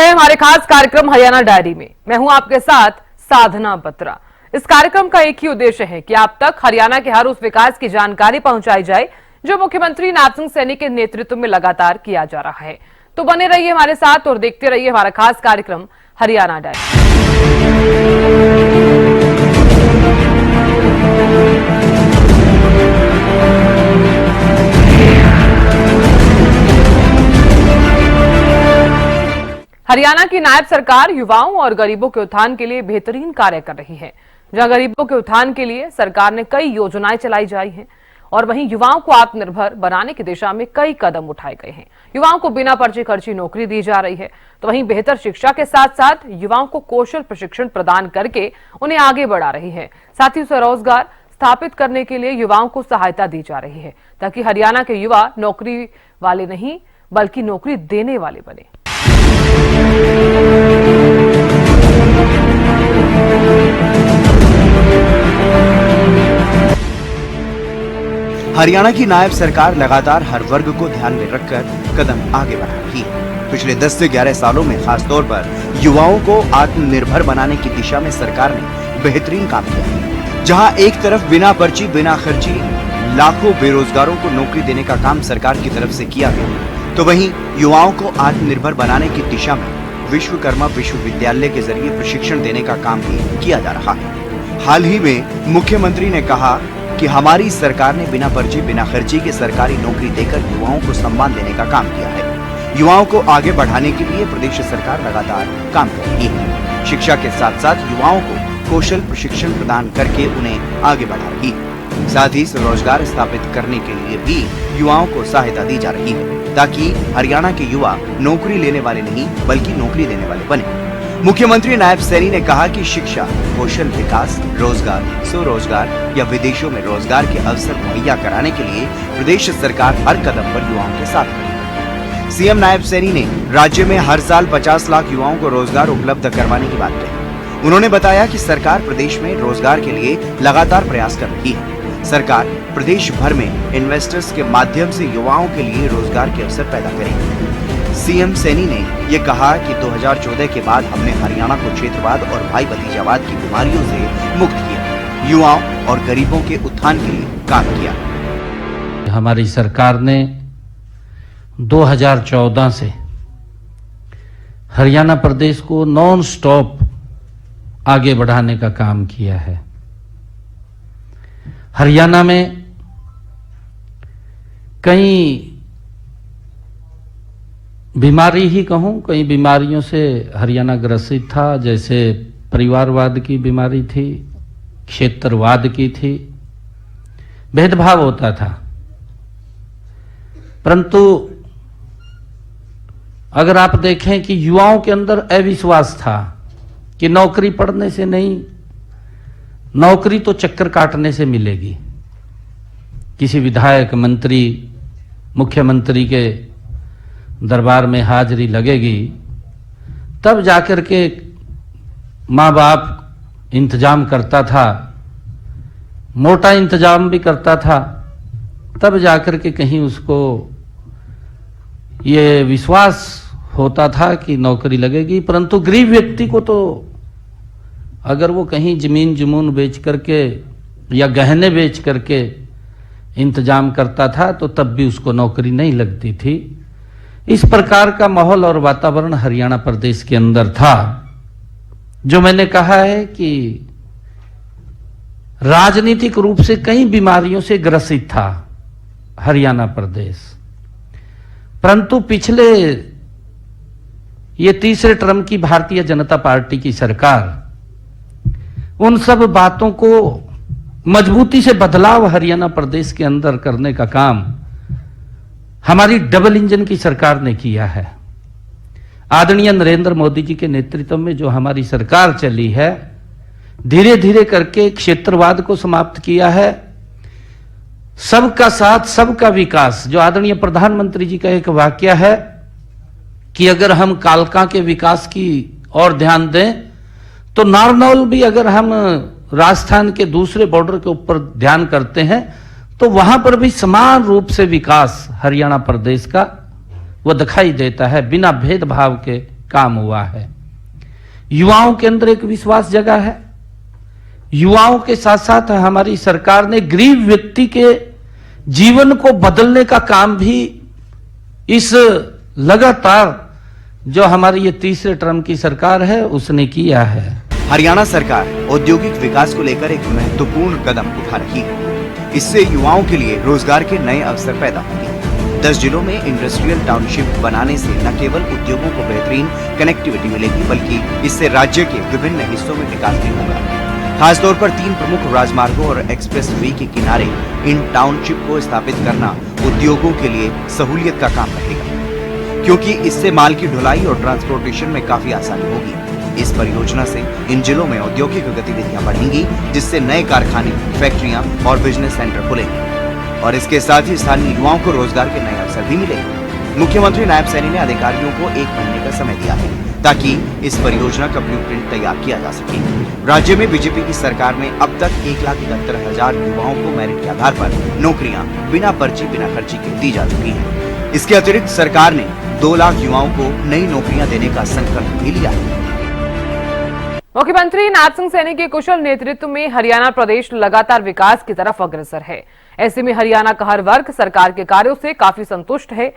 हैं हमारे खास कार्यक्रम हरियाणा डायरी में। मैं हूं आपके साथ साधना बत्रा। इस कार्यक्रम का एक ही उद्देश्य है कि आप तक हरियाणा के हर उस विकास की जानकारी पहुंचाई जाए जो मुख्यमंत्री नायब सिंह सैनी के नेतृत्व में लगातार किया जा रहा है। तो बने रहिए हमारे साथ और देखते रहिए हमारा खास कार्यक्रम हरियाणा डायरी। हरियाणा की नायब सरकार युवाओं और गरीबों के उत्थान के लिए बेहतरीन कार्य कर रही है। जहां गरीबों के उत्थान के लिए सरकार ने कई योजनाएं चलाई जाई हैं और वहीं युवाओं को आत्मनिर्भर बनाने की दिशा में कई कदम उठाए गए हैं। युवाओं को बिना पर्ची खर्ची नौकरी दी जा रही है, तो वहीं बेहतर शिक्षा के साथ साथ युवाओं को कौशल प्रशिक्षण प्रदान करके उन्हें आगे बढ़ा रही है। साथ ही स्वरोजगार स्थापित करने के लिए युवाओं को सहायता दी जा रही है ताकि हरियाणा के युवा नौकरी वाले नहीं बल्कि नौकरी देने वाले बने। हरियाणा की नायब सरकार लगातार हर वर्ग को ध्यान में रखकर कदम आगे बढ़ा रही है। पिछले 10 से 11 सालों में खासतौर पर युवाओं को आत्मनिर्भर बनाने की दिशा में सरकार ने बेहतरीन काम किया है। जहां एक तरफ बिना पर्ची बिना खर्ची लाखों बेरोजगारों को नौकरी देने का काम सरकार की तरफ से किया गया, तो वहीं युवाओं को आत्मनिर्भर बनाने की दिशा में विश्वकर्मा विश्वविद्यालय के जरिए प्रशिक्षण देने का काम भी किया जा रहा है। हाल ही में मुख्यमंत्री ने कहा कि हमारी सरकार ने बिना पर्ची बिना खर्ची के सरकारी नौकरी देकर युवाओं को सम्मान देने का काम किया है। युवाओं को आगे बढ़ाने के लिए प्रदेश सरकार लगातार काम कर रही है। शिक्षा के साथ साथ युवाओं को कौशल प्रशिक्षण प्रदान करके उन्हें आगे बढ़ा रही है। साथ ही स्वरोजगार स्थापित करने के लिए भी युवाओं को सहायता दी जा रही है ताकि हरियाणा के युवा नौकरी लेने वाले नहीं बल्कि नौकरी देने वाले बने। मुख्यमंत्री नायब सैनी ने कहा कि शिक्षा, कौशल विकास, रोजगार, स्वरोजगार या विदेशों में रोजगार के अवसर मुहैया कराने के लिए प्रदेश सरकार हर कदम पर युवाओं के साथ खड़ी है। सीएम नायब सैनी ने राज्य में हर साल 50 लाख युवाओं को रोजगार उपलब्ध करवाने की बात कही। उन्होंने बताया कि सरकार प्रदेश में रोजगार के लिए लगातार प्रयास कर रही है। सरकार प्रदेश भर में इन्वेस्टर्स के माध्यम से युवाओं के लिए रोजगार के अवसर पैदा करेगी। सीएम सैनी ने यह कहा कि 2014 के बाद हमने हरियाणा को क्षेत्रवाद और भाई भतीजावाद की बीमारियों से मुक्त किया, युवाओं और गरीबों के उत्थान के लिए काम किया। हमारी सरकार ने 2014 से हरियाणा प्रदेश को नॉन स्टॉप आगे बढ़ाने का काम किया है। हरियाणा में कई बीमारी ही कहूं, कई बीमारियों से हरियाणा ग्रसित था। जैसे परिवारवाद की बीमारी थी, क्षेत्रवाद की थी, भेदभाव होता था। परंतु अगर आप देखें कि युवाओं के अंदर अविश्वास था कि नौकरी पढ़ने से नहीं, नौकरी तो चक्कर काटने से मिलेगी। किसी विधायक, मंत्री, मुख्यमंत्री के दरबार में हाजिरी लगेगी तब जाकर के माँ बाप इंतजाम करता था, मोटा इंतजाम भी करता था, तब जाकर के कहीं उसको ये विश्वास होता था कि नौकरी लगेगी। परंतु गरीब व्यक्ति को तो अगर वो कहीं जमीन जमून बेच करके या गहने बेच करके इंतजाम करता था तो तब भी उसको नौकरी नहीं लगती थी। इस प्रकार का माहौल और वातावरण हरियाणा प्रदेश के अंदर था, जो मैंने कहा है कि राजनीतिक रूप से कई बीमारियों से ग्रसित था हरियाणा प्रदेश। परंतु पिछले ये तीसरे टर्म की भारतीय जनता पार्टी की सरकार उन सब बातों को मजबूती से बदलाव हरियाणा प्रदेश के अंदर करने का काम हमारी डबल इंजन की सरकार ने किया है। आदरणीय नरेंद्र मोदी जी के नेतृत्व में जो हमारी सरकार चली है, धीरे धीरे करके क्षेत्रवाद को समाप्त किया है। सबका साथ सबका विकास, जो आदरणीय प्रधानमंत्री जी का एक वाक्य है कि अगर हम कालका के विकास की ओर ध्यान दें तो नारनौल भी अगर हम राजस्थान के दूसरे बॉर्डर के ऊपर ध्यान करते हैं तो वहां पर भी समान रूप से विकास हरियाणा प्रदेश का वो दिखाई देता है, बिना भेदभाव के काम हुआ है। युवाओं के अंदर एक विश्वास जगा है। युवाओं के साथ साथ हमारी सरकार ने गरीब व्यक्ति के जीवन को बदलने का काम भी इस लगातार जो हमारी ये तीसरे टर्म की सरकार है उसने किया है। हरियाणा सरकार औद्योगिक विकास को लेकर एक महत्वपूर्ण कदम उठा रही है। इससे युवाओं के लिए रोजगार के नए अवसर पैदा होंगे। 10 जिलों में इंडस्ट्रियल टाउनशिप बनाने से न केवल उद्योगों को बेहतरीन कनेक्टिविटी मिलेगी, बल्कि इससे राज्य के विभिन्न हिस्सों में विकास भी होगा। खासतौर पर 3 प्रमुख राजमार्गों और एक्सप्रेस वे के किनारे इन टाउनशिप को स्थापित करना उद्योगों के लिए सहूलियत का काम रहेगा, क्योंकि इससे माल की ढुलाई और ट्रांसपोर्टेशन में काफी आसानी होगी। इस परियोजना से इन जिलों में औद्योगिक गतिविधियां बढ़ेंगी, जिससे नए कारखाने, फैक्ट्रियां और बिजनेस सेंटर खुलेंगे और इसके साथ ही स्थानीय युवाओं को रोजगार के नए अवसर भी मिलेंगे। मुख्यमंत्री नायब सैनी ने अधिकारियों को 1 महीने का समय दिया है ताकि इस परियोजना का ब्लूप्रिंट तैयार किया जा सके। राज्य में बीजेपी की सरकार में अब तक 1,71,000 युवाओं को मेरिट के आधार पर नौकरियां बिना पर्ची बिना खर्ची के दी जा चुकी हैं। इसके अतिरिक्त सरकार ने 2 लाख युवाओं को नई नौकरियां देने का संकल्प भी लिया है। मुख्यमंत्री नायब सिंह सैनी के कुशल नेतृत्व में हरियाणा प्रदेश लगातार विकास की तरफ अग्रसर है। ऐसे में हरियाणा का हर वर्ग सरकार के कार्यों से काफी संतुष्ट है,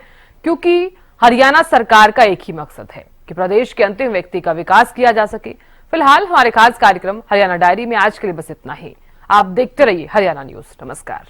क्योंकि हरियाणा सरकार का एक ही मकसद है कि प्रदेश के अंतिम व्यक्ति का विकास किया जा सके। फिलहाल हमारे खास कार्यक्रम हरियाणा डायरी में आज के लिए बस इतना ही। आप देखते रहिए हरियाणा न्यूज। नमस्कार।